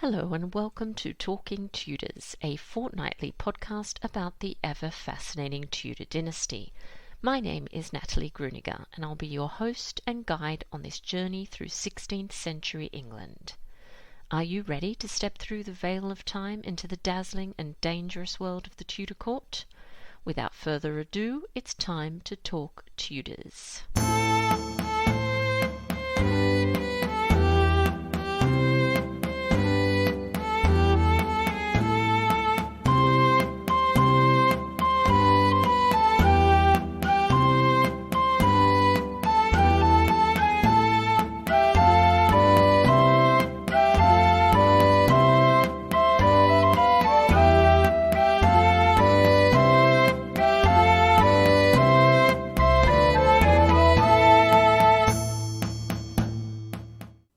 Hello and welcome to Talking Tudors, a fortnightly podcast about the ever-fascinating Tudor dynasty. My name is Natalie Grueninger and I'll be your host and guide on this journey through 16th century England. Are you ready to step through the veil of time into the dazzling and dangerous world of the Tudor court? Without further ado, it's time to talk Tudors.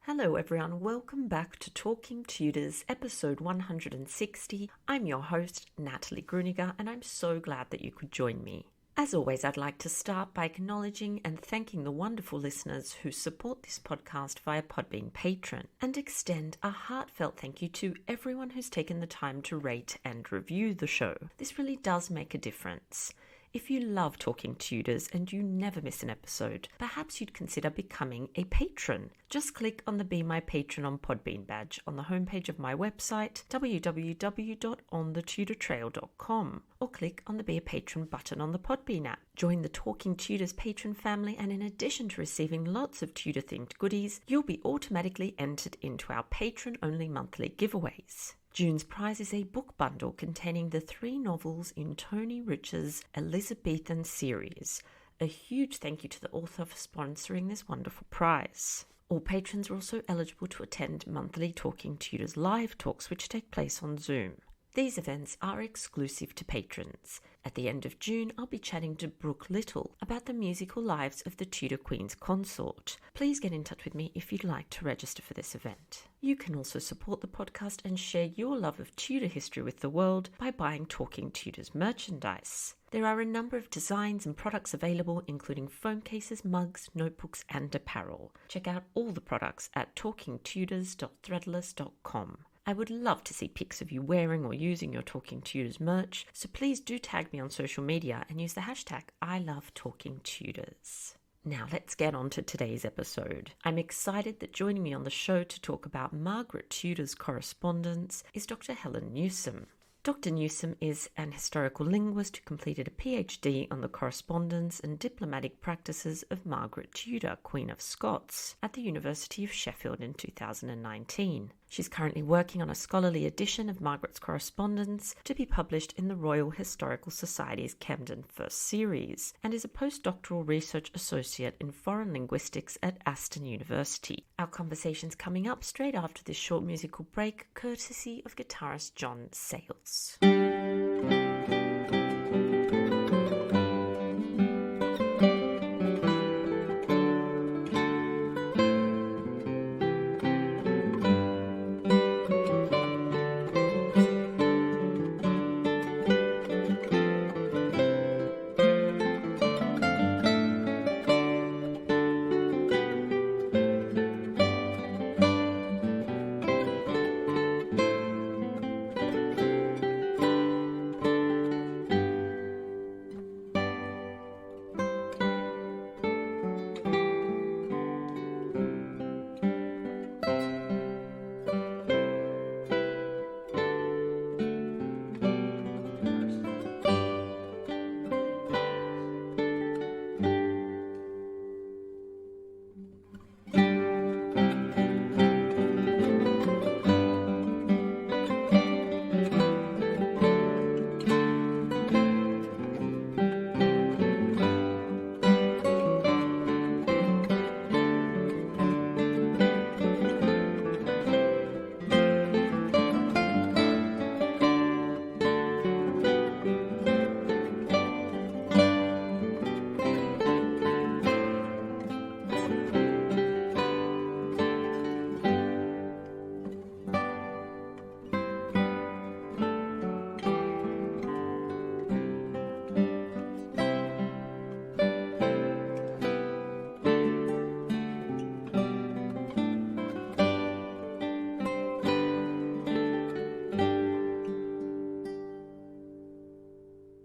Hello everyone, welcome back to Talking Tudors, episode 160. I'm your host, Natalie Grueninger, and I'm so glad that you could join me. As always, I'd like to start by acknowledging and thanking the wonderful listeners who support this podcast via Podbean Patron, and extend a heartfelt thank you to everyone who's taken the time to rate and review the show. This really does make a difference. If you love Talking Tudors and you never miss an episode, perhaps you'd consider becoming a patron. Just click on the Be My Patron on Podbean badge on the homepage of my website, www.onthetudortrail.com, or click on the Be a Patron button on the Podbean app. Join the Talking Tudors patron family, and in addition to receiving lots of Tudor-themed goodies, you'll be automatically entered into our patron-only monthly giveaways. June's prize is a book bundle containing the 3 novels in Tony Rich's Elizabethan series. A huge thank you to the author for sponsoring this wonderful prize. All patrons are also eligible to attend monthly Talking Tudors live talks which take place on Zoom. These events are exclusive to patrons. At the end of June, I'll be chatting to Brooke Little about the musical lives of the Tudor Queen's Consort. Please get in touch with me if you'd like to register for this event. You can also support the podcast and share your love of Tudor history with the world by buying Talking Tudors merchandise. There are a number of designs and products available, including phone cases, mugs, notebooks, and apparel. Check out all the products at talkingtudors.threadless.com. I would love to see pics of you wearing or using your Talking Tudors merch, so please do tag me on social media and use the hashtag #ILoveTalkingTudors. Now let's get on to today's episode. I'm excited that joining me on the show to talk about Margaret Tudor's correspondence is Dr Helen Newsome. Dr Newsome is an historical linguist who completed a PhD on the correspondence and diplomatic practices of Margaret Tudor, Queen of Scots, at the University of Sheffield in 2019. She's currently working on a scholarly edition of Margaret's correspondence to be published in the Royal Historical Society's Camden First Series, and is a postdoctoral research associate in foreign linguistics at Aston University. Our conversation's coming up straight after this short musical break, courtesy of guitarist Jon Sayles.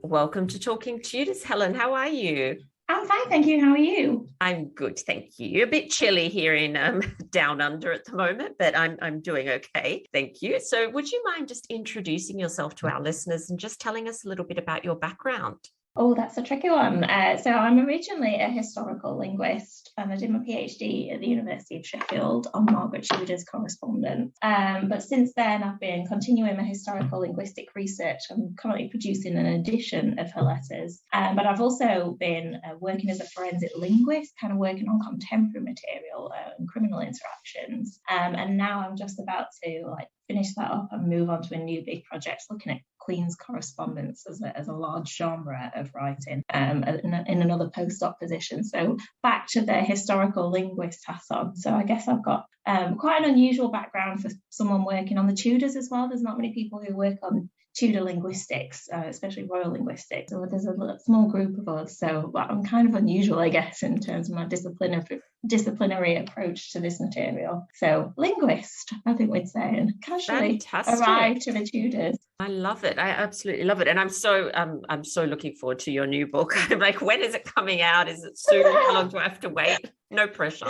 Welcome to Talking Tudors. Helen, how are you? I'm fine, thank you. How are you? I'm good, thank you. A bit chilly here in Down Under at the moment, but I'm doing okay, thank you. So would you mind just introducing yourself to our listeners and just telling us a little bit about your background? Oh, that's a tricky one. So I'm originally a historical linguist, and I did my PhD at the University of Sheffield on Margaret Tudor's Correspondence. But since then, I've been continuing my historical linguistic research. I'm currently producing an edition of her letters. But I've also been working as a forensic linguist, kind of working on contemporary material and criminal interactions. And now I'm just about to finish that up and move on to a new big project looking at Queen's correspondence as a large genre of writing in another postdoc position. So back to the historical linguist hat on. So I guess I've got quite an unusual background for someone working on the Tudors as well. There's not many people who work on Tudor linguistics, especially royal linguistics. So there's a small group of us. So I'm kind of unusual, I guess, in terms of my disciplinary approach to this material. So linguist, I think we'd say, and casually arrived to the Tudors. I love it. I absolutely love it. And I'm so looking forward to your new book. I'm like, when is it coming out? Is it soon? How long do I have to wait? No pressure.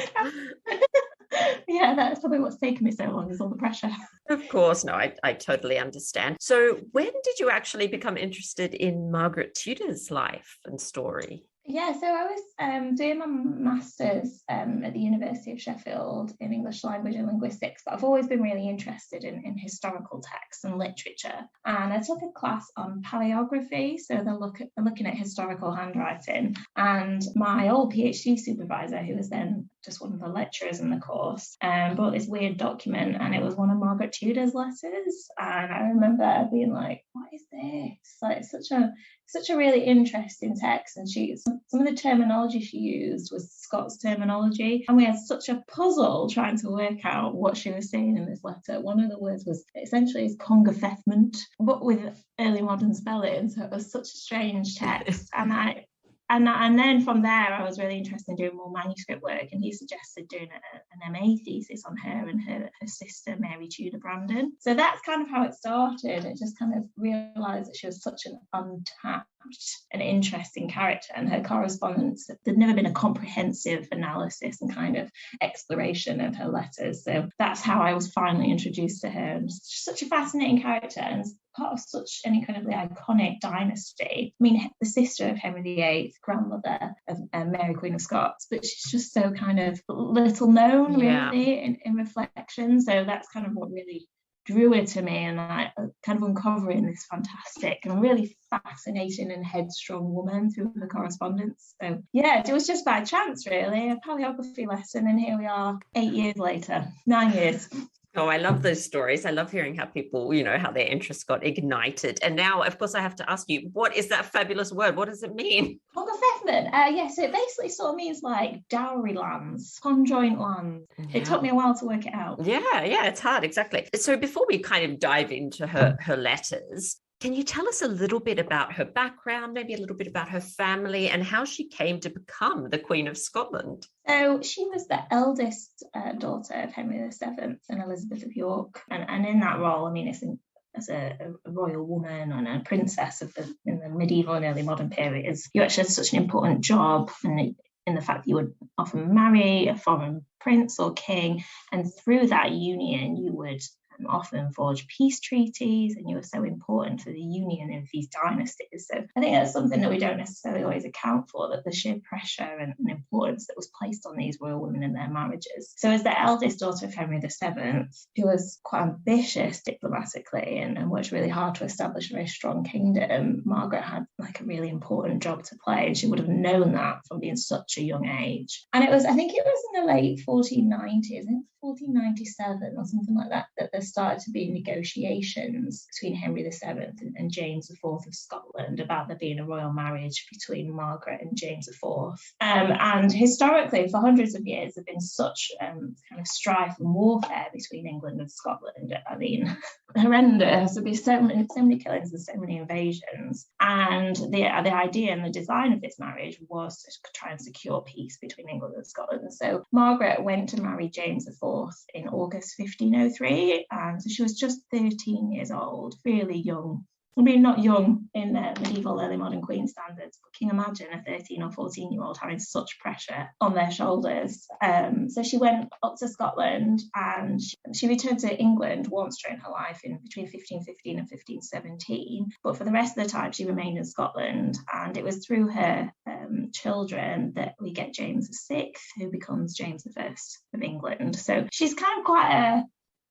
Yeah, that's probably what's taken me so long, is all the pressure. Of course, no, I totally understand. So when did you actually become interested in Margaret Tudor's life and story? Yeah, so I was doing my master's at the University of Sheffield in English language and linguistics, but I've always been really interested in historical texts and literature. And I took a class on paleography, so they're looking at historical handwriting. And my old PhD supervisor, who was then just one of the lecturers in the course, brought this weird document, and it was one of Margaret Tudor's letters. And I remember being like, what is this? Like, such a really interesting text, and some of the terminology she used was Scots terminology, and we had such a puzzle trying to work out what she was saying in this letter. One of the words was essentially congafethment, but with early modern spelling, so it was such a strange text. And then from there, I was really interested in doing more manuscript work, and he suggested doing an MA thesis on her and her sister, Mary Tudor Brandon. So that's kind of how it started. I just kind of realised that she was such an untapped and interesting character, and her correspondence, there'd never been a comprehensive analysis and kind of exploration of her letters. So that's how I was finally introduced to her. And she's such a fascinating character, and part of such an incredibly iconic dynasty. I mean, the sister of Henry VIII, grandmother of Mary, Queen of Scots, but she's just so kind of little known, really, in reflection. So that's kind of what really drew it to me, and I kind of uncovering this fantastic and really fascinating and headstrong woman through the correspondence. So yeah, it was just by chance, really, a paleography lesson, and here we are 8 years later, 9 years. Oh, I love those stories. I love hearing how people, how their interest got ignited. And now, of course, I have to ask you, what is that fabulous word? What does it mean? Congafethment. So it basically sort of means like dowry lands, conjoint lands. Yeah. It took me a while to work it out. Yeah, it's hard, exactly. So before we kind of dive into her letters, can you tell us a little bit about her background, maybe a little bit about her family, and how she came to become the Queen of Scotland? So she was the eldest daughter of Henry VII and Elizabeth of York. And in that role, I mean, it's as a royal woman and a princess in the medieval and early modern periods, you actually had such an important job in the fact that you would often marry a foreign prince or king, and through that union you would often forge peace treaties, and you were so important for the union of these dynasties. So I think that's something that we don't necessarily always account for, that the sheer pressure and importance that was placed on these royal women in their marriages. So as the eldest daughter of Henry VII, who was quite ambitious diplomatically and worked really hard to establish a very strong kingdom, Margaret had like a really important job to play, and she would have known that from being such a young age. And I think it was in the late 1490s, 1497 or something like that, that there started to be negotiations between Henry VII and James IV of Scotland about there being a royal marriage between Margaret and James IV. And historically, for hundreds of years, there have been such kind of strife and warfare between England and Scotland. I mean, horrendous. There'd be so many killings and so many invasions. And the idea and the design of this marriage was to try and secure peace between England and Scotland. So Margaret went to marry James IV in August 1503, and so she was just 13 years old, really young I mean, not young in medieval early modern queen standards, but can you imagine a 13 or 14-year-old having such pressure on their shoulders? So she went up to Scotland, and she returned to England once during her life in between 1515 and 1517, but for the rest of the time she remained in Scotland, and it was through her children that we get James VI, who becomes James I of England. So she's kind of quite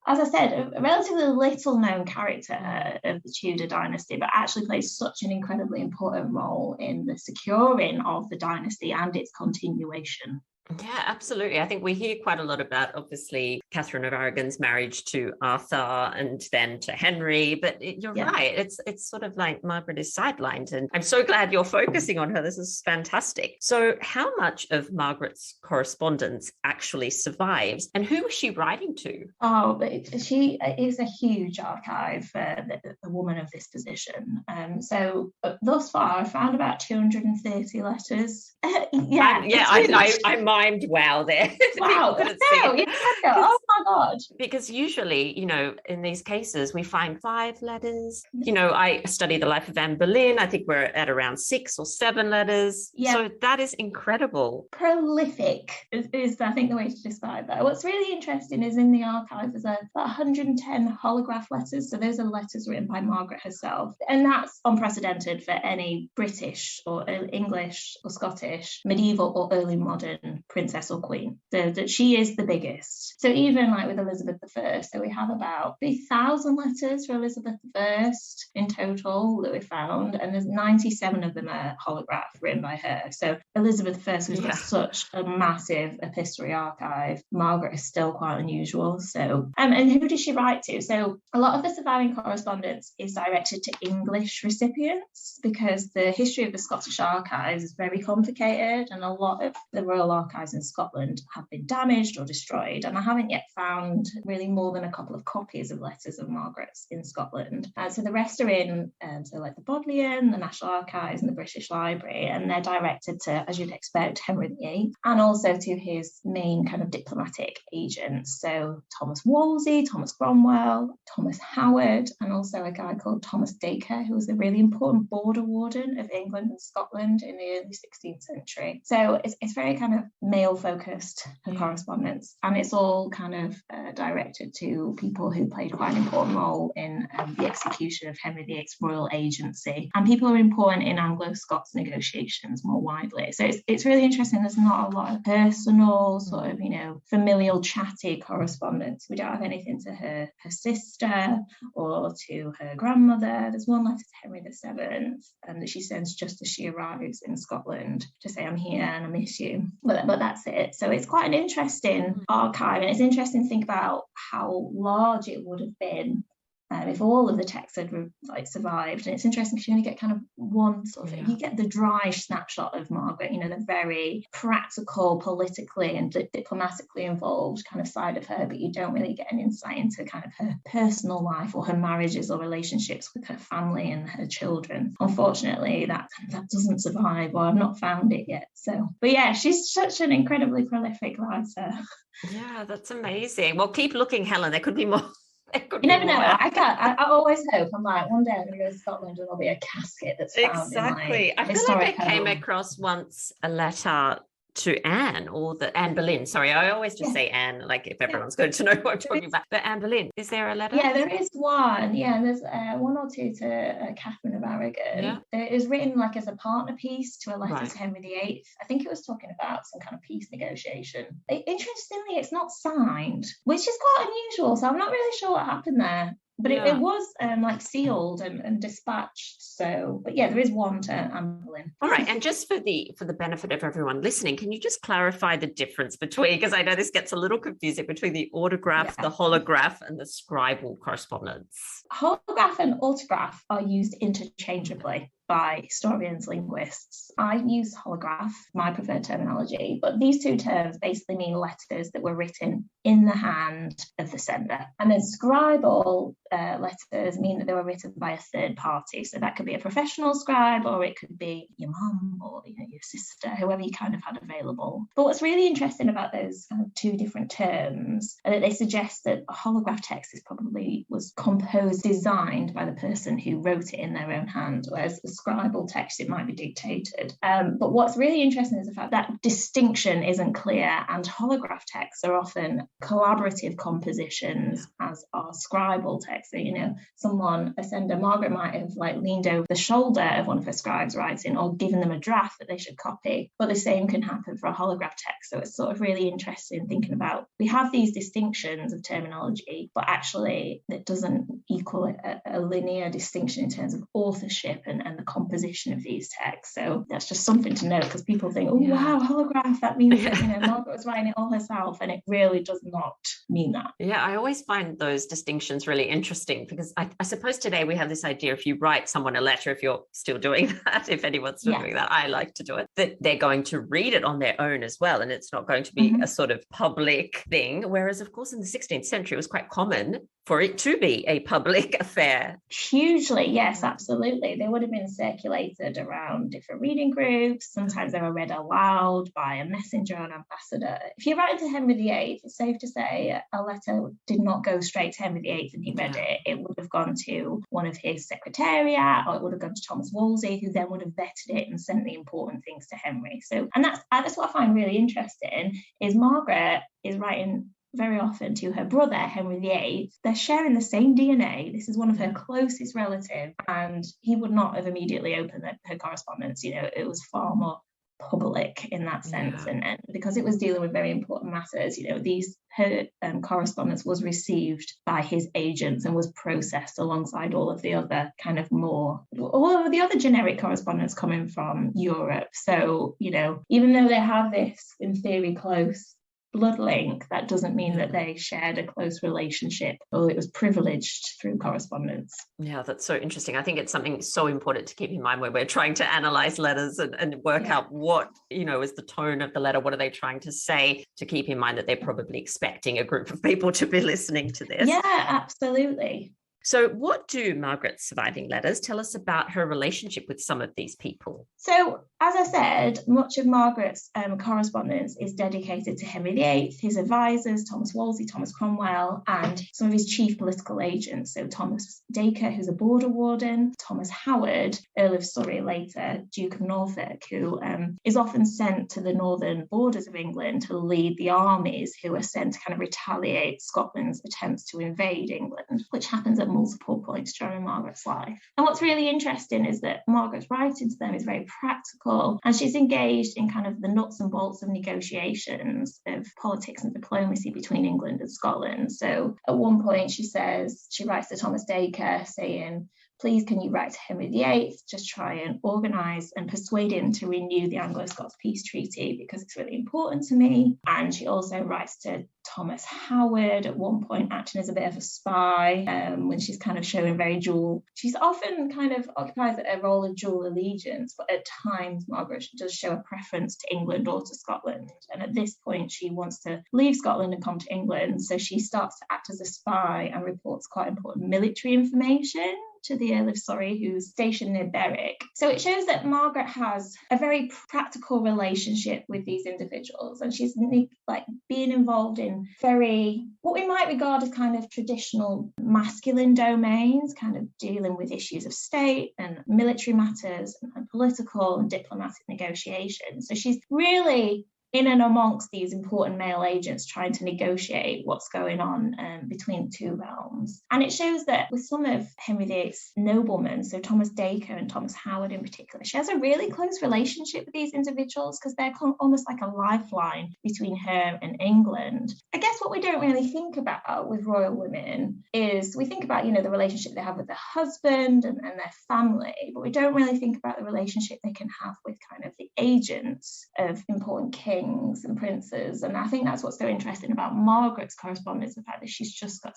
as I said, a relatively little known character of the Tudor dynasty, but actually plays such an incredibly important role in the securing of the dynasty and its continuation. Yeah, absolutely. I think we hear quite a lot about, obviously, Catherine of Aragon's marriage to Arthur and then to Henry, but you're right. It's sort of like Margaret is sidelined, and I'm so glad you're focusing on her. This is fantastic. So how much of Margaret's correspondence actually survives, and who was she writing to? Oh, she is a huge archive for a woman of this position. So thus far, I found about 230 letters. I mimed wow there. Wow. Oh my God. Because usually, in these cases, we find 5 letters. I study the life of Anne Boleyn. I think we're at around 6 or 7 letters. Yeah. So that is incredible. Prolific is I think, the way to describe that. What's really interesting is in the archive, there's about 110 holograph letters. So those are letters written by Margaret herself. And that's unprecedented for any British or English or Scottish, medieval or early modern princess or queen. So that she is the biggest. So even like with Elizabeth I, so we have about 3,000 letters for Elizabeth I in total that we found, and there's 97 of them are holograph written by her. So Elizabeth I was got such a massive epistolary archive. Margaret is still quite unusual. So and who did she write to? So a lot of the surviving correspondence is directed to English recipients, because the history of the Scottish archives is very complicated, and a lot of the royal archives in Scotland have been damaged or destroyed, and I haven't yet found really more than a couple of copies of letters of Margaret's in Scotland. So the rest are in so like the Bodleian, the National Archives and the British Library, and they're directed to, as you'd expect, Henry VIII, and also to his main kind of diplomatic agents, so Thomas Wolsey, Thomas Cromwell, Thomas Howard, and also a guy called Thomas Dacre, who was a really important border warden of England and Scotland in the early 16th century. So it's very kind of male-focused correspondence, and it's all kind of directed to people who played quite an important role in the execution of Henry VIII's royal agency, and people who are important in Anglo-Scots negotiations more widely. So it's really interesting. There's not a lot of personal sort of, familial chatty correspondence. We don't have anything to her sister or to her grandmother. There's one letter to Henry VII that she sends just as she arrives in Scotland to say, I'm here and I miss you. But that's it. So it's quite an interesting archive, and it's interesting to think about how large it would have been if all of the texts had survived. And it's interesting because you only get kind of one sort of you get the dry snapshot of Margaret, the very practical, politically and diplomatically involved kind of side of her, but you don't really get an insight into kind of her personal life or her marriages or relationships with her family and her children. Unfortunately, that doesn't survive, or I've not found it yet. So, but yeah, she's such an incredibly prolific writer. Yeah, that's amazing. Well, keep looking, Helen. There could be more. You never know. I always hope. I'm like, one day I'm going to go to Scotland and there'll be a casket that's found exactly. in my I feel like I came across once a letter to Anne, or Anne Boleyn. Sorry, I always just say Anne, like if everyone's going to know what I'm talking about. But Anne Boleyn, is there a letter? Yeah, there is one. Yeah, there's one or two to Catherine of Aragon. Yeah. It was written like as a partner piece to a letter to Henry VIII. I think it was talking about some kind of peace negotiation. Interestingly, it's not signed, which is quite unusual. So I'm not really sure what happened there. But it was sealed and dispatched. So, but yeah, there is one to Anne Boleyn. All right, and just for the benefit of everyone listening, can you just clarify the difference between, because I know this gets a little confusing, between the autograph, the holograph, and the scribal correspondence? Holograph and autograph are used interchangeably. by historians, linguists. I use holograph, my preferred terminology, but these two terms basically mean letters that were written in the hand of the sender. And then scribal letters mean that they were written by a third party. So that could be a professional scribe, or it could be your mum or your sister, whoever you kind of had available. But what's really interesting about those kind of two different terms are that they suggest that a holograph text was composed, designed by the person who wrote it in their own hand, whereas a scribal text, it might be dictated. But what's really interesting is the fact that distinction isn't clear, and holograph texts are often collaborative compositions, as are scribal texts. So, a sender, Margaret, might have leaned over the shoulder of one of her scribes writing, or given them a draft that they should copy. But the same can happen for a holograph text. So it's sort of really interesting thinking about, we have these distinctions of terminology, but actually that doesn't equal a linear distinction in terms of authorship and the composition of these texts. So that's just something to note, because people think, wow, holograph, that means that Margaret was writing it all herself, and it really does not mean that. Yeah, I always find those distinctions really interesting, because I suppose today we have this idea, if you write someone a letter, if you're still doing that, if anyone's still doing that, I like to do it, that they're going to read it on their own as well, and it's not going to be a sort of public thing. Whereas, of course, in the 16th century, it was quite common for it to be a public affair. Hugely, yes, absolutely. They would have been circulated around different reading groups. Sometimes they were read aloud by a messenger or an ambassador. If you write to Henry VIII, it's safe to say a letter did not go straight to Henry VIII and he read it. It would have gone to one of his secretariat, or it would have gone to Thomas Wolsey, who then would have vetted it and sent the important things to Henry. So, and that's what I find really interesting, is Margaret is writing very often to her brother, Henry VIII. They're sharing the same DNA. This is one of her closest relatives, and he would not have immediately opened her correspondence. It was far more public in that sense, and because it was dealing with very important matters, her correspondence was received by his agents and was processed alongside all of the other generic correspondence coming from Europe. So, even though they have this, in theory, close blood link, that doesn't mean that they shared a close relationship, or it was privileged through correspondence. Yeah, that's so interesting. I think it's something so important to keep in mind when we're trying to analyze letters and work out what, is the tone of the letter. What are they trying to say? To keep in mind that they're probably expecting a group of people to be listening to this. Yeah, absolutely. So what do Margaret's surviving letters tell us about her relationship with some of these people? So, as I said, much of Margaret's correspondence is dedicated to Henry VIII, his advisors, Thomas Wolsey, Thomas Cromwell, and some of his chief political agents. So Thomas Dacre, who's a border warden, Thomas Howard, Earl of Surrey, later Duke of Norfolk, who is often sent to the northern borders of England to lead the armies who are sent to kind of retaliate Scotland's attempts to invade England, which happens at multiple points during Margaret's life. And what's really interesting is that Margaret's writing to them is very practical, and she's engaged in kind of the nuts and bolts of negotiations of politics and diplomacy between England and Scotland. So at one point she writes to Thomas Dacre saying, please, can you write to Henry VIII, just try and organise and persuade him to renew the Anglo-Scots peace treaty, because it's really important to me. And she also writes to Thomas Howard at one point, acting as a bit of a spy, when she's kind of showing she's often kind of occupies a role of dual allegiance, but at times Margaret does show a preference to England or to Scotland. And at this point she wants to leave Scotland and come to England, so she starts to act as a spy and reports quite important military information to the Earl of Surrey, who's stationed near Berwick. So it shows that Margaret has a very practical relationship with these individuals, and she's being involved in what we might regard as kind of traditional masculine domains, kind of dealing with issues of state and military matters and political and diplomatic negotiations. So she's really in and amongst these important male agents trying to negotiate what's going on between the two realms. And it shows that with some of Henry VIII's noblemen, so Thomas Dacre and Thomas Howard in particular, she has a really close relationship with these individuals, because they're almost like a lifeline between her and England. I guess what we don't really think about with royal women is we think about, the relationship they have with their husband and their family, but we don't really think about the relationship they can have with kind of the agents of important kings kings and princes. And I think that's what's so interesting about Margaret's correspondence, the fact that she's just got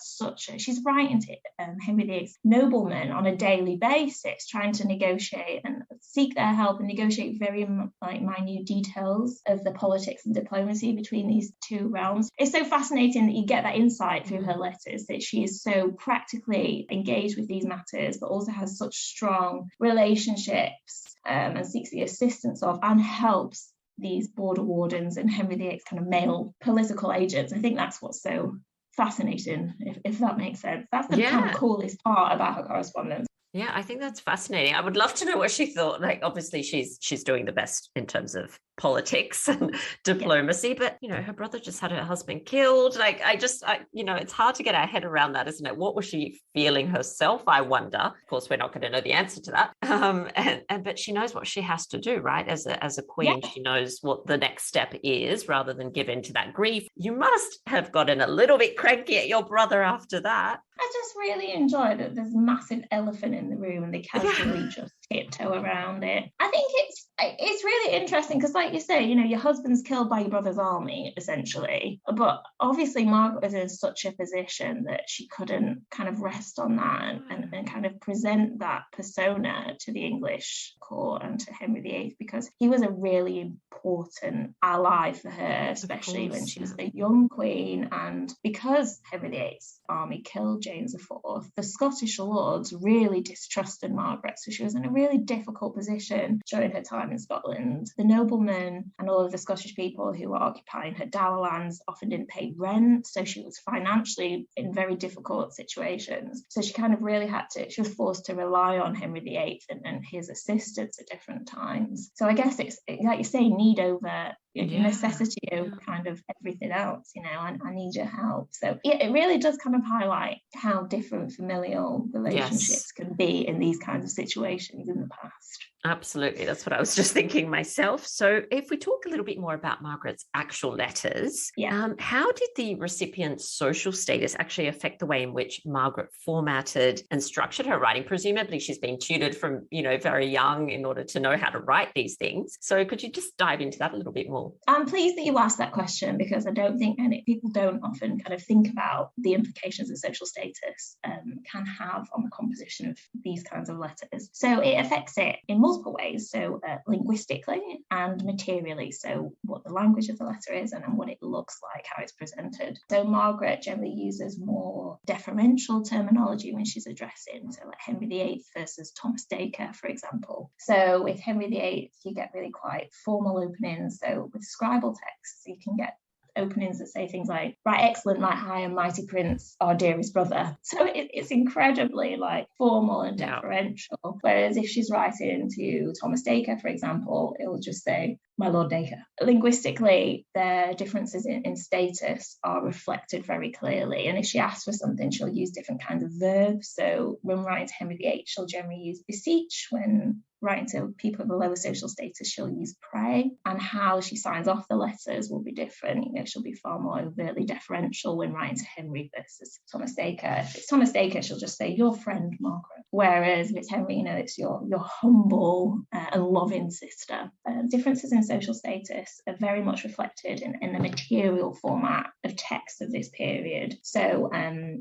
she's writing to Henry VIII's noblemen on a daily basis, trying to negotiate and seek their help and negotiate very minute details of the politics and diplomacy between these two realms. It's so fascinating that you get that insight through her letters, that she is so practically engaged with these matters, but also has such strong relationships and seeks the assistance of and helps these border wardens and Henry VIII's kind of male political agents. I think that's what's so fascinating, if that makes sense. That's the kind of coolest part about her correspondence. Yeah, I think that's fascinating. I would love to know what she thought. Like, obviously, she's doing the best in terms of politics and diplomacy, but her brother just had her husband killed. Like, it's hard to get our head around that, isn't it? What was she feeling herself, I wonder? Of course, we're not going to know the answer to that. But she knows what she has to do, right? As a queen, she knows what the next step is, rather than give in to that grief. You must have gotten a little bit cranky at your brother after that. I just really enjoy that there's a massive elephant in the room and they casually just tiptoe around it. I think it's really interesting because, like you say, your husband's killed by your brother's army, essentially. But obviously Margaret was in such a position that she couldn't kind of rest on that and kind of present that persona to the English court and to Henry VIII, because he was a really important ally for her, especially when she was a young queen. And because Henry VIII's army killed James IV, the Scottish lords really distrusted Margaret, so she was in a really difficult position during her time in Scotland. The noblemen and all of the Scottish people who were occupying her dower lands often didn't pay rent, so she was financially in very difficult situations. So she kind of really she was forced to rely on Henry VIII and his assistance at different times. So I guess it's, like you say, need over necessity over kind of everything else. I need your help. So it really does kind of highlight how different familial relationships can be in these kinds of situations in the past. Absolutely. That's what I was just thinking myself. So if we talk a little bit more about Margaret's actual letters, how did the recipient's social status actually affect the way in which Margaret formatted and structured her writing? Presumably she's been tutored from, very young in order to know how to write these things. So could you just dive into that a little bit more? I'm pleased that you asked that question, because I don't think people don't often kind of think about the implications that social status can have on the composition of these kinds of letters. So it affects it in multiple ways. So linguistically and materially, so what the language of the letter is and what it looks like, how it's presented. So Margaret generally uses more deferential terminology when she's addressing, so like Henry VIII versus Thomas Dacre, for example. So with Henry VIII, you get really quite formal openings. So with scribal texts, you can get openings that say things like, right, excellent, right high and mighty prince, our dearest brother. So it's incredibly formal and deferential. Whereas if she's writing to Thomas Dacre, for example, it will just say, my Lord Dacre. Linguistically, their differences in status are reflected very clearly. And if she asks for something, she'll use different kinds of verbs. So when writing to Henry VIII, she'll generally use beseech. When writing to people of a lower social status, she'll use pray. And how she signs off the letters will be different. She'll be far more overtly deferential when writing to Henry versus Thomas Dacre. If it's Thomas Dacre, she'll just say, your friend Margaret. Whereas if it's Henry, it's your humble and loving sister. Differences in social status are very much reflected in the material format of text of this period. So,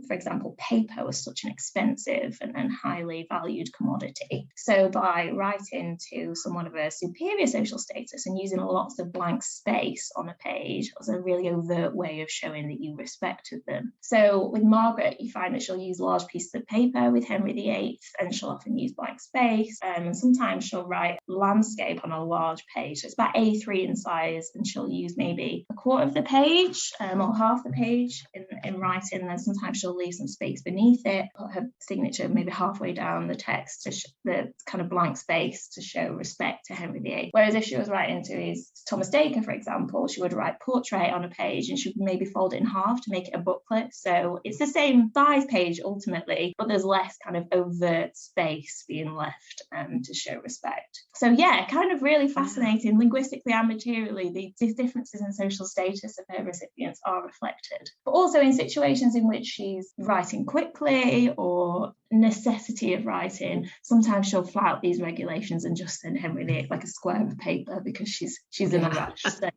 for example, paper was such an expensive and highly valued commodity. So by writing to someone of a superior social status and using lots of blank space on a page was a really overt way of showing that you respected them. So with Margaret, you find that she'll use large pieces of paper with Henry VIII, and she'll often use blank space. And sometimes she'll write landscape on a large page. So it's about A3 in size, and she'll use maybe a quarter of the page or half the page in writing. And then sometimes she'll leave some space beneath it, put her signature maybe halfway down the text, to the kind of blank space to show respect to Henry VIII. Whereas if she was writing to his Thomas Dacre, for example, she would write portrait on a page and she would maybe fold it in half to make it a booklet. So it's the same size page ultimately, but there's less kind of overt space being left to show respect. So yeah, kind of really fascinating. Linguistically and materially, these differences in social status of her recipients are reflected. But also in situations in which she's writing quickly or necessity of writing, sometimes she'll flout these regulations and just send Henry VIII like a square of paper because she's in a rush. So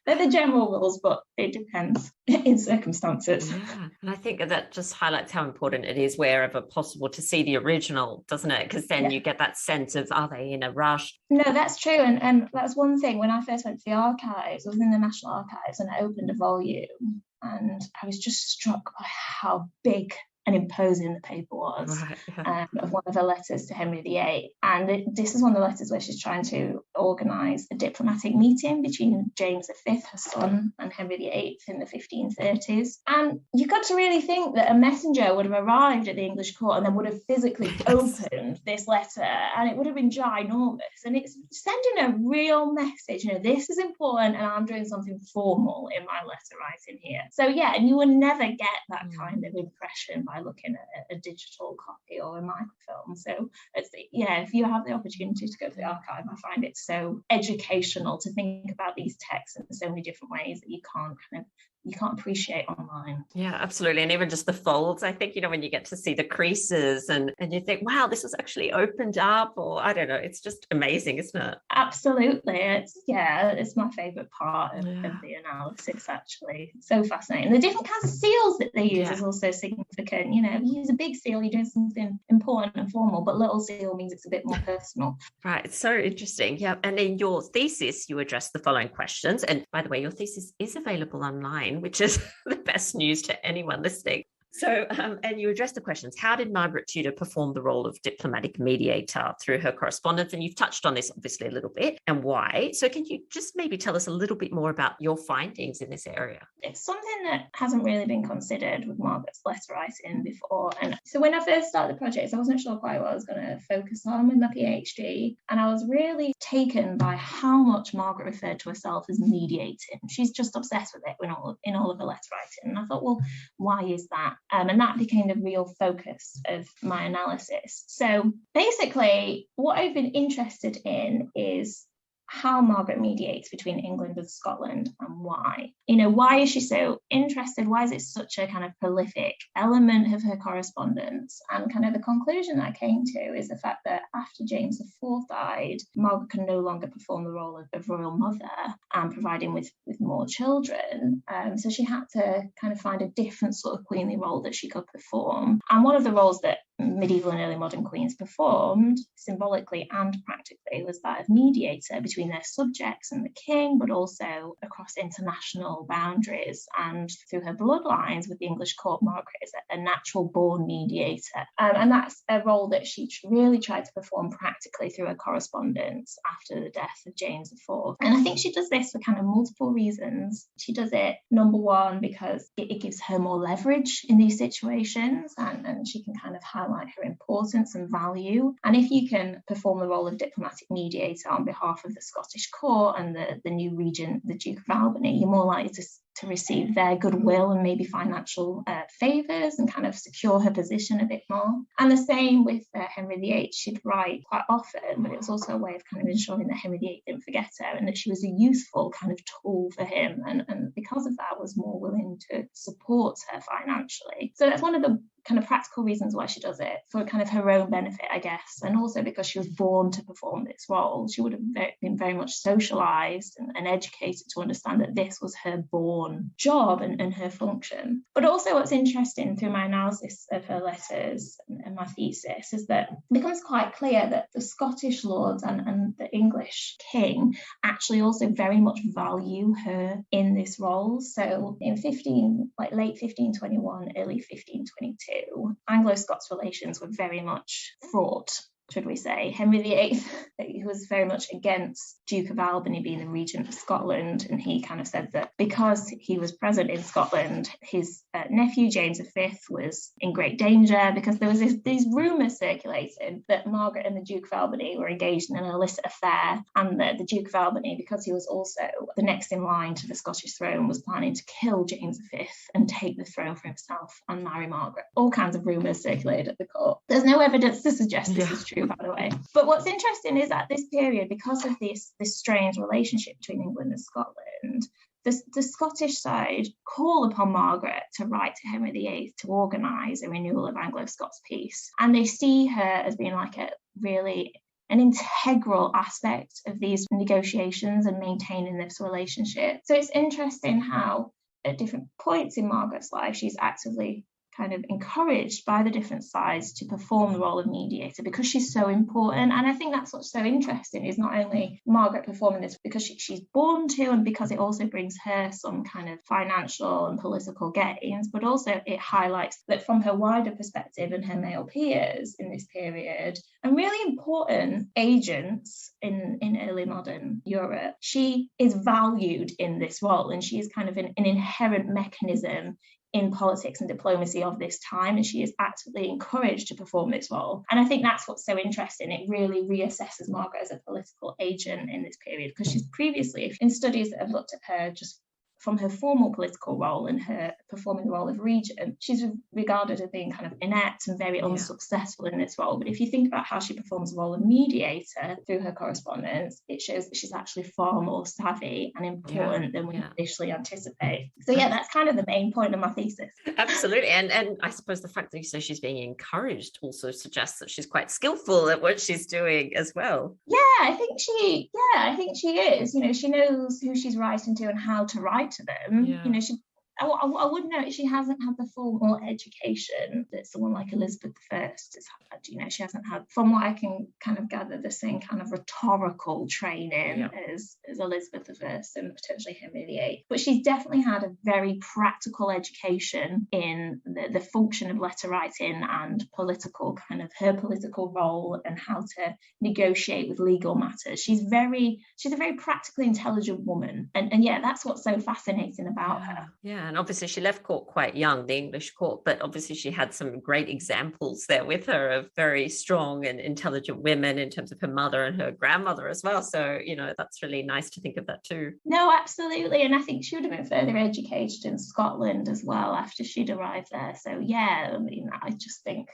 they're the general rules, but it depends in circumstances. Yeah, and I think that just highlights how important it is wherever possible to see the original, doesn't it? Because then you get that sense of, are they in a rush? No, that's true. And that's one thing. When I first went to the archives, I was in the National Archives and I opened a volume and I was just struck by how big and imposing the paper was, of one of her letters to Henry VIII. And this is one of the letters where she's trying to organise a diplomatic meeting between James V, her son, and Henry VIII in the 1530s. And you got to really think that a messenger would have arrived at the English court and then would have physically opened this letter, and it would have been ginormous. And it's sending a real message, this is important and I'm doing something formal in my letter writing here. So yeah, and you will never get that kind of impression by looking at a digital copy or a microfilm. So if you have the opportunity to go to the archive, I find it so educational to think about these texts in so many different ways that you can't appreciate online. Yeah, absolutely. And even just the folds, I think, when you get to see the creases and you think, wow, this was actually opened up, or I don't know, it's just amazing, isn't it? Absolutely. It's my favourite part of the analysis, actually. It's so fascinating. The different kinds of seals that they use is also significant. If you use a big seal, you're doing something important and formal, but little seal means it's a bit more personal. Right. It's so interesting. Yeah. And in your thesis, you address the following questions. And by the way, your thesis is available online, which is the best news to anyone listening. So, and you address the questions. How did Margaret Tudor perform the role of diplomatic mediator through her correspondence? And you've touched on this obviously a little bit, and why. So can you just maybe tell us a little bit more about your findings in this area? It's something that hasn't really been considered with Margaret's letter writing before. And so when I first started the project, I wasn't sure quite what I was going to focus on with my PhD. And I was really taken by how much Margaret referred to herself as mediating. She's just obsessed with it in all of her letter writing. And I thought, well, why is that? And that became the real focus of my analysis. So basically, what I've been interested in is how Margaret mediates between England and Scotland, and why. Why is she so interested? Why is it such a kind of prolific element of her correspondence? And kind of the conclusion that I came to is the fact that after James IV died, Margaret can no longer perform the role of royal mother and providing with more children. So she had to kind of find a different sort of queenly role that she could perform. And one of the roles that medieval and early modern queens performed, symbolically and practically, was that of mediator between their subjects and the king, but also across international boundaries. And through her bloodlines with the English court, Margaret is a natural born mediator. And that's a role that she really tried to perform practically through her correspondence after the death of James IV. And I think she does this for kind of multiple reasons. She does it, number one, because it gives her more leverage in these situations, and she can kind of highlight her importance and value. And if you can perform the role of diplomatic mediator on behalf of the Scottish court and the new regent, the Duke of Albany, you're more likely to receive their goodwill and maybe financial favours and kind of secure her position a bit more. And the same with Henry VIII. She'd write quite often, but it was also a way of kind of ensuring that Henry VIII didn't forget her and that she was a useful kind of tool for him. And because of that, was more willing to support her financially. So that's one of the kind of practical reasons why she does it, for kind of her own benefit, I guess, and also because she was born to perform this role. She would have been very much socialised and educated to understand that this was her born job and her function. But also what's interesting through my analysis of her letters and my thesis is that it becomes quite clear that the Scottish lords and the English king actually also very much value her in this role. So in late 1521, early 1522, Anglo-Scots relations were very much fraught, should we say. Henry VIII, he was very much against Duke of Albany being the regent of Scotland, and he kind of said that because he was present in Scotland, his nephew James V was in great danger, because there was these rumours circulating that Margaret and the Duke of Albany were engaged in an illicit affair, and that the Duke of Albany, because he was also the next in line to the Scottish throne, was planning to kill James V and take the throne for himself and marry Margaret. All kinds of rumours circulated at the court. There's no evidence to suggest this is true, by the way. But what's interesting is at this period, because of this strange relationship between England and Scotland, the Scottish side call upon Margaret to write to Henry VIII to organise a renewal of Anglo-Scots peace. And they see her as being like an integral aspect of these negotiations and maintaining this relationship. So it's interesting how at different points in Margaret's life, she's actively kind of encouraged by the different sides to perform the role of mediator because she's so important. And I think that's what's so interesting, is not only Margaret performing this because she's born to, and because it also brings her some kind of financial and political gains, but also it highlights that from her wider perspective and her male peers in this period, and really important agents in early modern Europe, she is valued in this role, and she is kind of an inherent mechanism in politics and diplomacy of this time, and she is actively encouraged to perform this role. And I think that's what's so interesting. It really reassesses Margaret as a political agent in this period, because she's previously, in studies that have looked at her just from her formal political role and her performing the role of regent, she's regarded as being kind of inept and very unsuccessful in this role. But if you think about how she performs the role of mediator through her correspondence, it shows that she's actually far more savvy and important than we initially anticipate. So that's kind of the main point of my thesis. Absolutely. And I suppose the fact that you say she's being encouraged also suggests that she's quite skillful at what she's doing as well. I think she is. She knows who she's writing to and how to write to them. I would note she hasn't had the formal education that someone like Elizabeth I has had. She hasn't had, from what I can kind of gather, the same kind of rhetorical training as Elizabeth I and potentially Henry VIII. But she's definitely had a very practical education in the function of letter writing and her political role and how to negotiate with legal matters. She's a very practically intelligent woman. And that's what's so fascinating about her. And obviously she left court quite young, the English court, but obviously she had some great examples there with her of very strong and intelligent women in terms of her mother and her grandmother as well. So, that's really nice to think of that too. No, absolutely. And I think she would have been further educated in Scotland as well after she'd arrived there. So, I just think,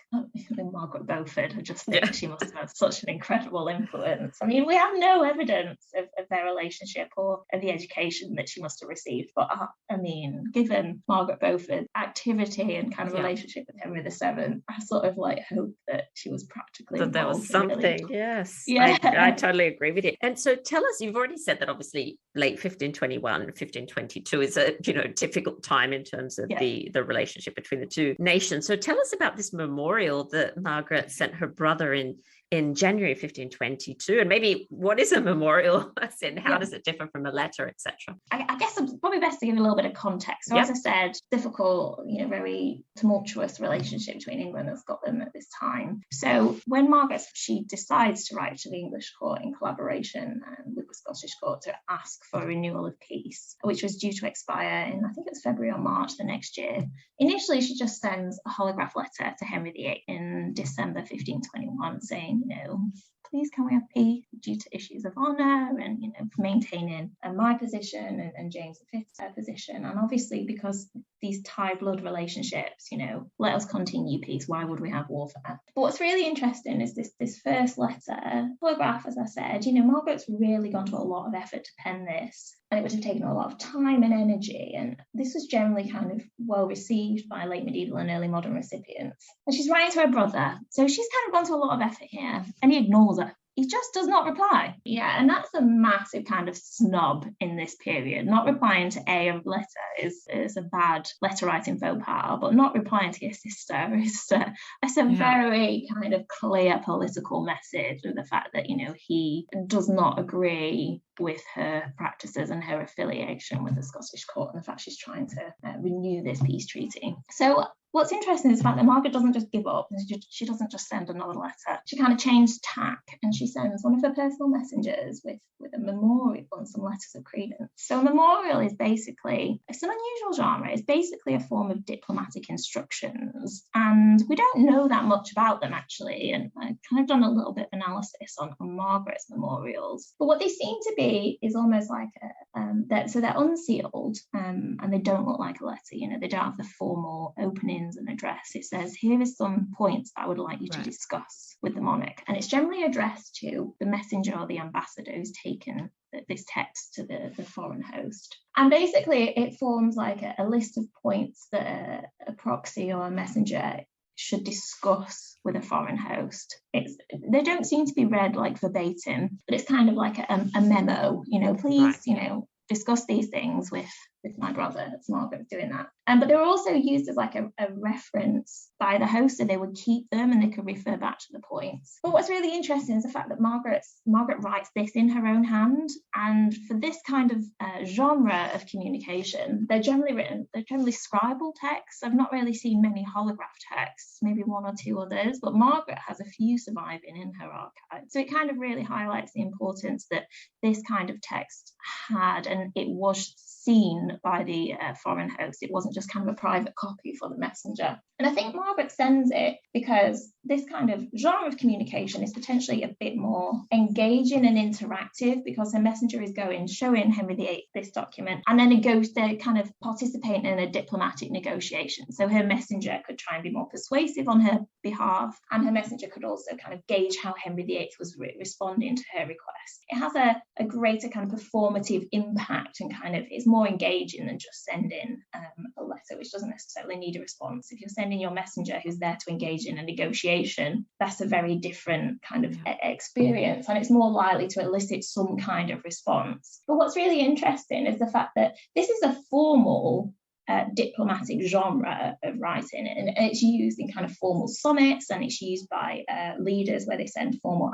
Margaret Beaufort, I just think she must have had such an incredible influence. I mean, we have no evidence of their relationship or of the education that she must have received. But, given Margaret Beaufort's activity and kind of relationship with Henry VII, I sort of hope that she was practically involved. That there was something, really. Yes. Yeah. I totally agree with you. And so tell us, you've already said that obviously late 1521, 1522 is a difficult time in terms of the relationship between the two nations. So tell us about this memorial that Margaret sent her brother in January 1522, and maybe what is a memorial, as in how does it differ from a letter, etc. I guess it's probably best to give a little bit of context. So as I said, difficult, very tumultuous relationship between England and Scotland at this time. So when Margaret, she decides to write to the English court in collaboration with the Scottish court to ask for a renewal of peace, which was due to expire in, I think it was February or March the next year. Initially, she just sends a holograph letter to Henry VIII in December 1521 saying, please can we have peace due to issues of honour and, maintaining my position and James V's position. And obviously because these tie blood relationships, let us continue peace. Why would we have warfare? But what's really interesting is this first letter, holograph, as I said, Margaret's really gone to a lot of effort to pen this. And it would have taken a lot of time and energy. And this was generally kind of well received by late medieval and early modern recipients. And she's writing to her brother. So she's kind of gone to a lot of effort here. And he ignores her. He just does not reply. And that's a massive kind of snub in this period. Not replying to a letter is a bad letter writing faux pas, but not replying to your sister is a very kind of clear political message of the fact that, he does not agree with her practices and her affiliation with the Scottish court and the fact she's trying to renew this peace treaty. So what's interesting is the fact that Margaret doesn't just give up. She doesn't just send another letter. She kind of changed tack and she sends one of her personal messengers with a memorial and some letters of credence. So a memorial is basically, it's an unusual genre. It's basically a form of diplomatic instructions. And we don't know that much about them actually. And I've kind of done a little bit of analysis on Margaret's memorials. But what they seem to be is almost like they're unsealed and they don't look like a letter. They don't have the formal opening begins an address, it says, here are some points I would like you to discuss with the monarch. And it's generally addressed to the messenger or the ambassador who's taken this text to the foreign host. And basically it forms like a list of points that a proxy or a messenger should discuss with a foreign host. They don't seem to be read like verbatim, but it's kind of like a memo, please, discuss these things with my brother. That's Margaret doing that. But they were also used as like a reference by the host, so they would keep them and they could refer back to the points. But what's really interesting is the fact that Margaret writes this in her own hand, and for this kind of genre of communication, they're generally scribal texts. I've not really seen many holograph texts, maybe one or two others, but Margaret has a few surviving in her archive. So it kind of really highlights the importance that this kind of text had, and it was seen by the foreign host. It wasn't just kind of a private copy for the messenger. And I think Margaret sends it because this kind of genre of communication is potentially a bit more engaging and interactive, because her messenger is showing Henry VIII this document, and then they're kind of participating in a diplomatic negotiation. So her messenger could try and be more persuasive on her behalf, and her messenger could also kind of gauge how Henry VIII was responding to her request. It has a greater kind of performative impact, and kind of is more engaging than just sending a letter, which doesn't necessarily need a response. If you're sending your messenger who's there to engage in a negotiation, that's a very different kind of experience, and it's more likely to elicit some kind of response. But what's really interesting is the fact that this is a formal diplomatic genre of writing, and it's used in kind of formal summits, and it's used by leaders where they send formal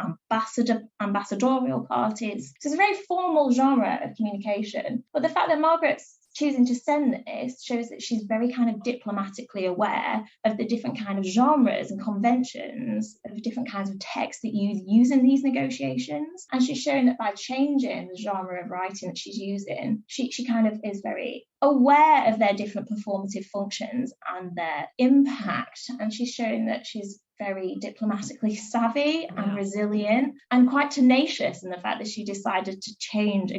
ambassadorial parties. So it's a very formal genre of communication. But the fact that Margaret's choosing to send this shows that she's very kind of diplomatically aware of the different kind of genres and conventions of different kinds of texts that you use in these negotiations. And she's showing that by changing the genre of writing that she's using, she kind of is very aware of their different performative functions and their impact. And she's showing that she's very diplomatically savvy and resilient, and quite tenacious in the fact that she decided to change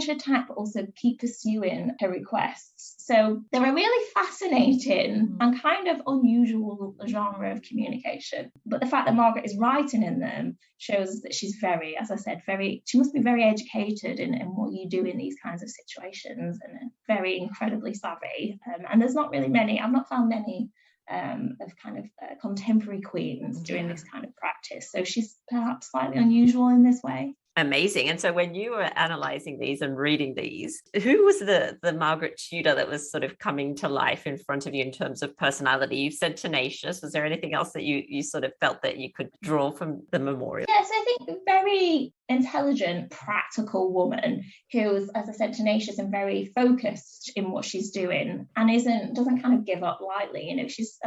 her tack, but also keep pursuing her requests. So they're a really fascinating and kind of unusual genre of communication. But the fact that Margaret is writing in them shows that she's very, as I said, she must be very educated in what you do in these kinds of situations, and very incredibly savvy. And there's not really many, I've not found many of kind of contemporary queens doing this kind of practice. So she's perhaps slightly unusual in this way. Amazing. And so when you were analysing these and reading these, who was the Margaret Tudor that was sort of coming to life in front of you in terms of personality? You said tenacious. Was there anything else that you sort of felt that you could draw from the memorial? Yes, I think a very intelligent, practical woman who's, as I said, tenacious and very focused in what she's doing, and doesn't kind of give up lightly. She's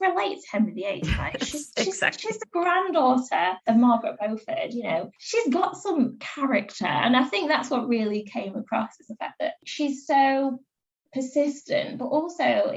related to Henry VIII. Right? She's the granddaughter of Margaret Beaufort. She's got some character, and I think that's what really came across, is the fact that she's so persistent, but also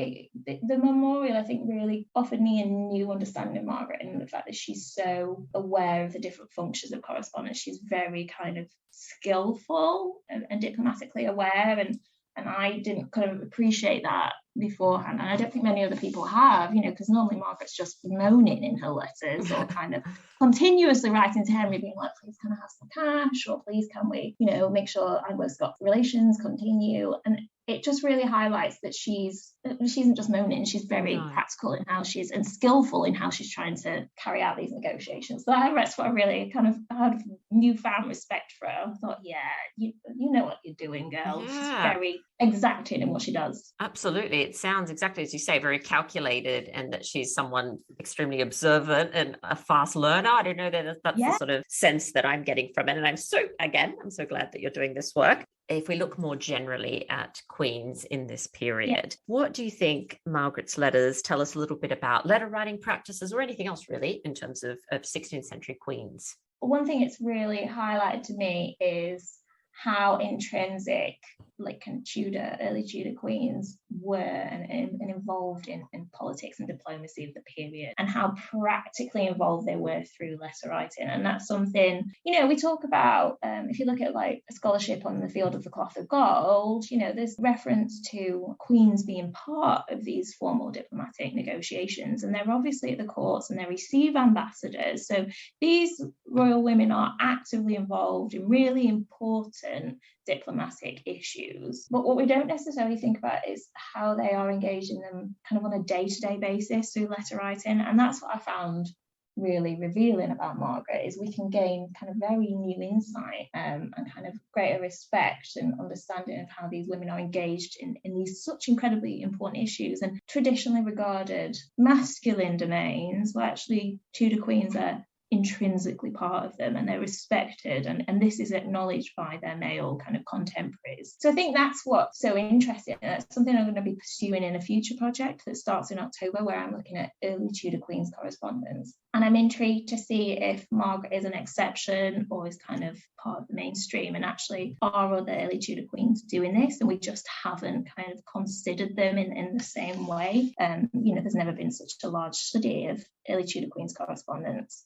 the memorial, I think, really offered me a new understanding of Margaret, and the fact that she's so aware of the different functions of correspondence. She's very kind of skillful and diplomatically aware, and I didn't kind of appreciate that beforehand, and I don't think many other people have, because normally Margaret's just moaning in her letters, or kind of continuously writing to Henry being like, please can I have some cash, or please can we, make sure Anglo-Scots relations continue. And it just really highlights that she isn't just moaning, she's very practical in how she's, and skillful in how she's trying to carry out these negotiations. So that's what I really kind of had newfound respect for her. I thought, you know what you're doing, girl. She's very exacting in what she does. Absolutely. It sounds exactly as you say, very calculated, and that she's someone extremely observant and a fast learner. I don't know that that's the sort of sense that I'm getting from it. And I'm so glad that you're doing this work. If we look more generally at queens in this period, what do you think Margaret's letters tell us a little bit about letter writing practices, or anything else really in terms of 16th century queens? One thing it's really highlighted to me is how intrinsic like kind of early Tudor queens were and involved in politics and diplomacy of the period, and how practically involved they were through letter writing. And that's something, we talk about, if you look at like a scholarship on the field of the cloth of gold, there's reference to queens being part of these formal diplomatic negotiations, and they're obviously at the courts and they receive ambassadors. So these royal women are actively involved in really important diplomatic issues. But what we don't necessarily think about is how they are engaged in them kind of on a day-to-day basis through letter writing. And that's what I found really revealing about Margaret, is we can gain kind of very new insight and kind of greater respect and understanding of how these women are engaged in these such incredibly important issues and traditionally regarded masculine domains, where actually Tudor queens are intrinsically part of them and they're respected, and this is acknowledged by their male kind of contemporaries. So I think that's what's so interesting, and that's something I'm going to be pursuing in a future project that starts in October, where I'm looking at early Tudor queens correspondence. And I'm intrigued to see if Margaret is an exception or is kind of part of the mainstream, and actually are other early Tudor queens doing this and we just haven't kind of considered them in the same way. There's never been such a large study of early Tudor queens correspondence.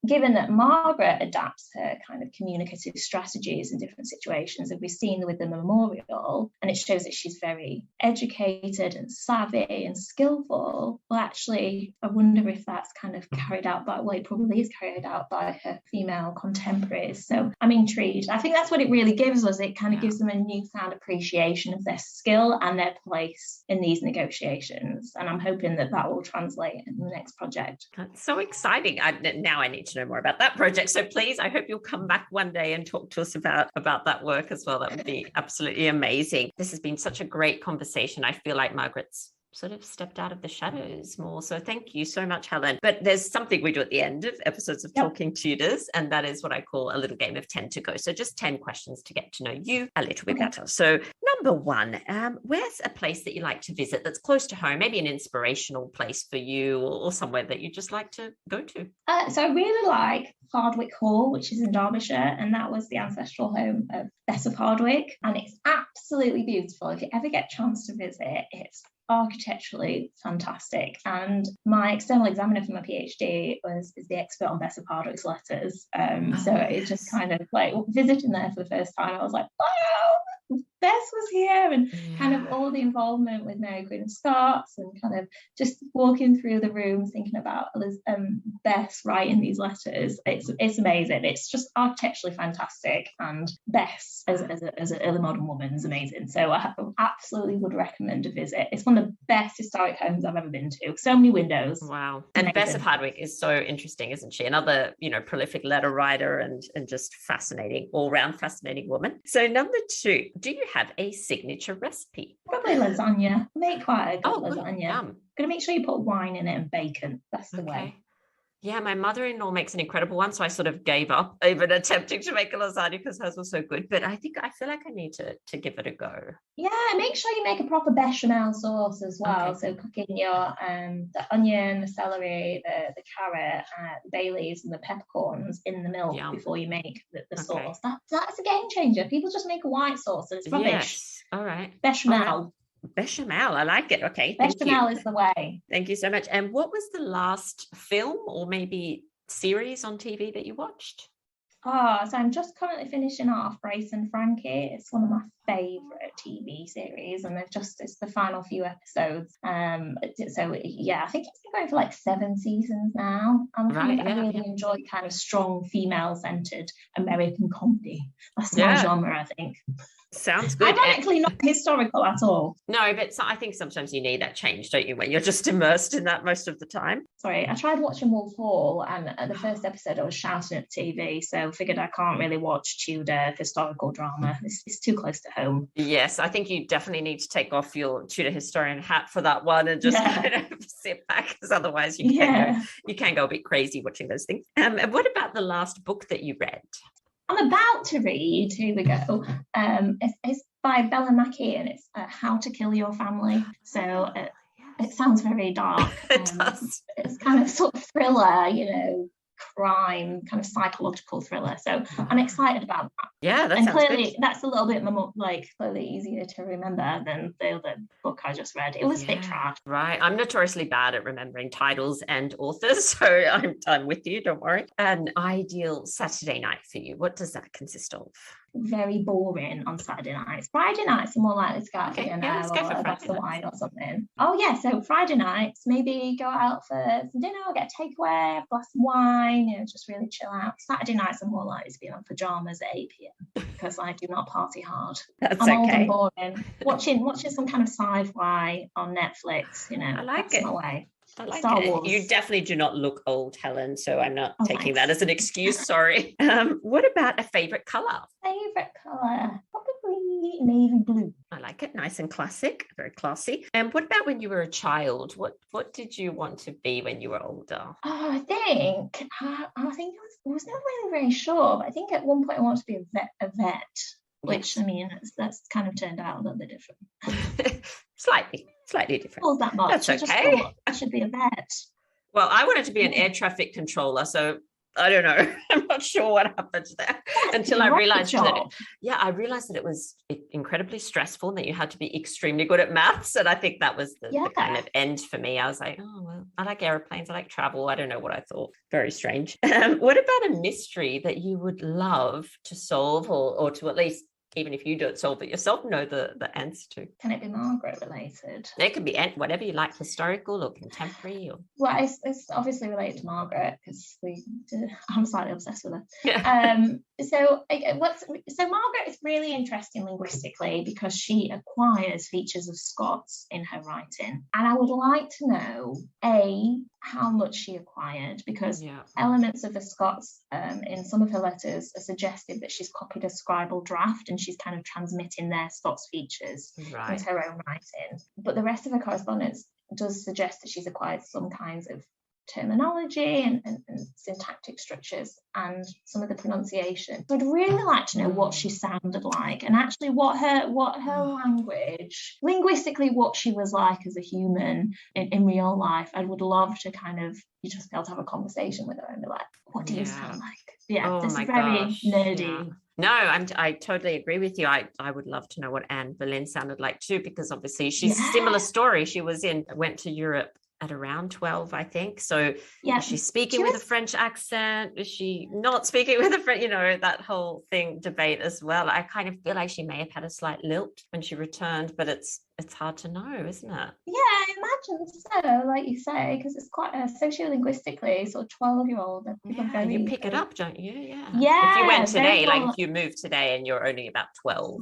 Given that Margaret adapts her kind of communicative strategies in different situations, and we've seen with the memorial, and it shows that she's very educated and savvy and skillful, well, actually, I wonder if that's kind of carried out by, well, it probably is carried out by her female contemporaries. So I'm intrigued. I think that's what it really gives us. It kind of gives them a newfound appreciation of their skill and their place in these negotiations. And I'm hoping that will translate in the next project. That's so exciting. Now I need to know more about that project. So please, I hope you'll come back one day and talk to us about that work as well. That would be absolutely amazing. This has been such a great conversation. I feel like Margaret's sort of stepped out of the shadows more. So thank you so much, Helen. But there's something we do at the end of episodes of Talking Tudors, and that is what I call a little game of 10 to go. So just 10 questions to get to know you a little bit better. So number one, where's a place that you like to visit that's close to home, maybe an inspirational place for you, or somewhere that you just like to go to? So I really like Hardwick Hall, which is in Derbyshire, and that was the ancestral home of Bess of Hardwick, and it's absolutely beautiful. If you ever get a chance to visit, it's architecturally fantastic. And my external examiner for my PhD is the expert on Bess of Hardwick's letters. So it's just kind of like visiting there for the first time, I was like, wow, Bess was here, and kind of all the involvement with Mary Queen of Scots, and kind of just walking through the rooms thinking about Bess writing these letters. It's amazing. It's just architecturally fantastic, and Bess as an early modern woman is amazing. So I absolutely would recommend a visit. It's one of the best historic homes I've ever been to. So many windows. Wow. And Bess of Hardwick is so interesting, isn't she? Another, prolific letter writer and just fascinating, all-round fascinating woman. So number two, do you have a signature recipe? Probably lasagna. I make quite a good lasagna. Yum. Gonna make sure you put wine in it and bacon. That's the way. Yeah, my mother-in-law makes an incredible one, so I sort of gave up even attempting to make a lasagna because hers was so good. But I feel like I need to give it a go. Yeah, make sure you make a proper bechamel sauce as well. Okay. So cooking your the onion, the celery, the carrot, the bay leaves, and the peppercorns in the milk before you make the sauce. That's a game changer. People just make a white sauce and it's rubbish. Yes. All right. Bechamel. All right. Bechamel, I like it. Okay, bechamel is the way. Thank you so much. And what was the last film or maybe series on TV that you watched? So I'm just currently finishing off Grace and Frankie. It's one of my favourite TV series, and it's the final few episodes. So yeah, I think it's been going for like 7 seasons now. I really enjoy kind of strong female-centred American comedy. That's my genre, I think. Sounds good. Ironically, not historical at all. No, but I think sometimes you need that change, don't you, when you're just immersed in that most of the time. Sorry, I tried watching Wolf Hall, and at the first episode I was shouting at the TV, so figured I can't really watch Tudor historical drama. It's too close to home. Yes, I think you definitely need to take off your Tudor historian hat for that one and just kind of sit back, because otherwise you can go a bit crazy watching those things. And what about the last book that you read? I'm about to read, here we go. It's by Bella Mackie, and it's How to Kill Your Family. So it sounds very dark. It does. It's kind of sort of thriller, crime kind of psychological thriller. So I'm excited about that. Yeah, that and sounds clearly good. that's a little bit more clearly easier to remember than the other book I just read. It was a bit trash. Right. I'm notoriously bad at remembering titles and authors, so I'm with you, don't worry. An ideal Saturday night for you, what does that consist of? Very boring on Saturday nights. Friday nights are more likely to go out for dinner or a glass of wine or something. Oh yeah, so Friday nights, maybe go out for some dinner or get a takeaway, a glass of wine, just really chill out. Saturday nights are more likely to be on pajamas at 8 p.m. because I do not party hard. I'm old and boring. Watching some kind of sci-fi on Netflix, I like that's it. my way. I like Star it. Wars. You definitely do not look old, Helen, so I'm not taking that as an excuse. Sorry. What about a favorite color? Favorite color? Probably navy blue. I like it. Nice and classic, very classy. And what about when you were a child? What did you want to be when you were older? Oh, I think I was never really very sure, but I think at one point I wanted to be a vet. Which, I mean, that's kind of turned out a little bit different. Slightly different. Not that much. That's okay. I should be a vet. Well, I wanted to be an air traffic controller, so I don't know. I'm not sure what happened there until I realized I realized that it was incredibly stressful and that you had to be extremely good at maths. And I think that was the kind of end for me. I was like, oh, well, I like airplanes. I like travel. I don't know what I thought. Very strange. What about a mystery that you would love to solve or to at least, even if you don't solve it yourself, know the answer to? Can it be Margaret related? It could be whatever you like, historical or contemporary. Well, it's obviously related to Margaret because I'm slightly obsessed with her. Yeah. So Margaret is really interesting linguistically because she acquires features of Scots in her writing. And I would like to know, how much she acquired, because elements of the Scots in some of her letters are suggested that she's copied a scribal draft and she's kind of transmitting their Scots features into her own writing. But the rest of her correspondence does suggest that she's acquired some kinds of terminology and syntactic structures and some of the pronunciation. So I'd really like to know what she sounded like and actually what her language, linguistically, what she was like as a human in real life. I would love to kind of, you just be able to have a conversation with her and be like, what do you sound like? Yeah, this is very nerdy. Yeah. No, I totally agree with you. I would love to know what Anne Boleyn sounded like too, because obviously she's similar story. She went to Europe at around 12, I think. So is she speaking with a French accent? Is she not speaking with a French, that whole debate as well. I kind of feel like she may have had a slight lilt when she returned, but it's hard to know, isn't it? Yeah, I imagine so, like you say, because it's quite sociolinguistically, sort of 12-year-old. You pick it up, don't you? Yeah. If you went today, if you moved today and you're only about 12,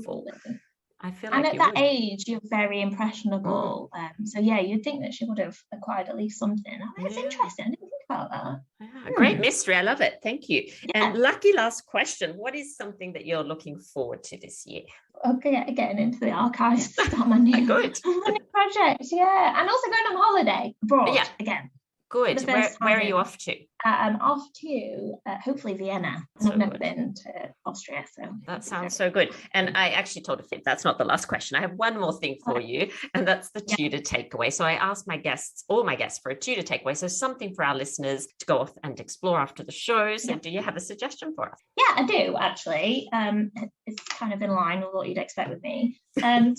I feel like at that age, you're very impressionable. So you'd think that she would have acquired at least something. I think it's interesting. I didn't think about that. Yeah, great mystery. I love it. Thank you. Yeah. And lucky last question. What is something that you're looking forward to this year? Okay, getting into the archives. Start my new project. Yeah, and also going on holiday abroad again. Good. Where are you off to? I'm off to hopefully Vienna. I've never been to Austria, so that sounds so good. And I actually told Fib that's not the last question. I have one more thing for you, and that's the Tudor takeaway. So I asked all my guests for a Tudor takeaway. So something for our listeners to go off and explore after the show. So do you have a suggestion for us? Yeah, I do actually. It's kind of in line with what you'd expect with me. So Andrea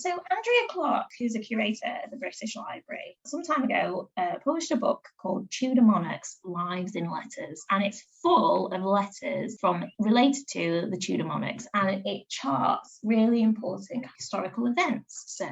Clark, who's a curator at the British Library, some time ago published a book called Tudor Monarchs: Lives in Letters, and it's full of letters related to the Tudor monarchs, and it charts really important historical events. So,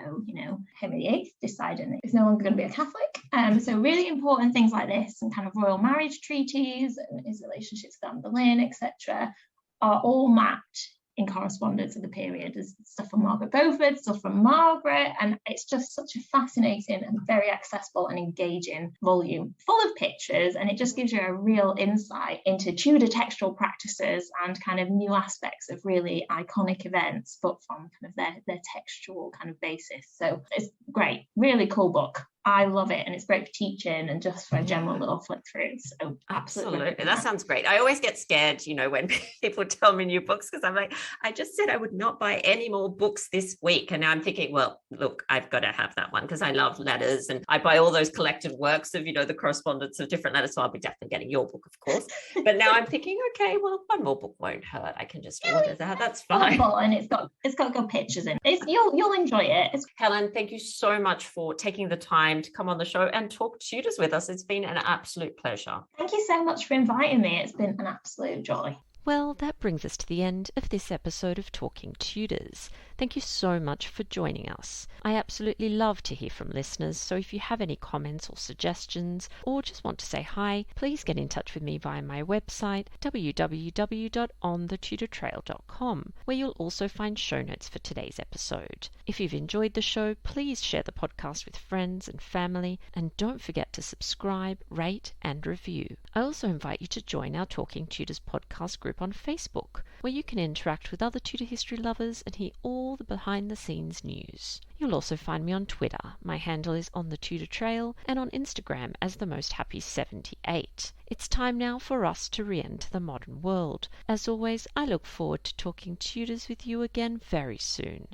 Henry VIII deciding that he's no longer going to be a Catholic. So really important things like this and kind of royal marriage treaties and his relationships with Anne Boleyn, etc., are all mapped in correspondence of the period. There's stuff from Margaret Beaufort, stuff from Margaret, and it's just such a fascinating and very accessible and engaging volume full of pictures, and it just gives you a real insight into Tudor textual practices and kind of new aspects of really iconic events, but from kind of their textual kind of basis. So it's great, really cool book. I love it, and it's great for teaching and just for a general little flick through. So absolutely. That sounds great. I always get scared, when people tell me new books, because I'm like, I just said I would not buy any more books this week. And now I'm thinking, well, look, I've got to have that one because I love letters, and I buy all those collected works of, the correspondence of different letters. So I'll be definitely getting your book, of course. But now I'm thinking, okay, well, one more book won't hurt. I can just order that. That's fine. And it's got good pictures in it. You'll enjoy it. Helen, thank you so much for taking the time to come on the show and talk Tudors with us. It's been an absolute pleasure. Thank you so much for inviting me. It's been an absolute joy. Well, that brings us to the end of this episode of Talking Tudors. Thank you so much for joining us. I absolutely love to hear from listeners, so if you have any comments or suggestions, or just want to say hi, please get in touch with me via my website, www.onthetudortrail.com, where you'll also find show notes for today's episode. If you've enjoyed the show, please share the podcast with friends and family, and don't forget to subscribe, rate, and review. I also invite you to join our Talking Tudors podcast group on Facebook, where you can interact with other Tudor history lovers and hear all the behind-the-scenes news. You'll also find me on Twitter. My handle is On the Tudor Trail, and on Instagram as The Most Happy 78. It's time now for us to re-enter the modern world. As always, I look forward to talking Tudors with you again very soon.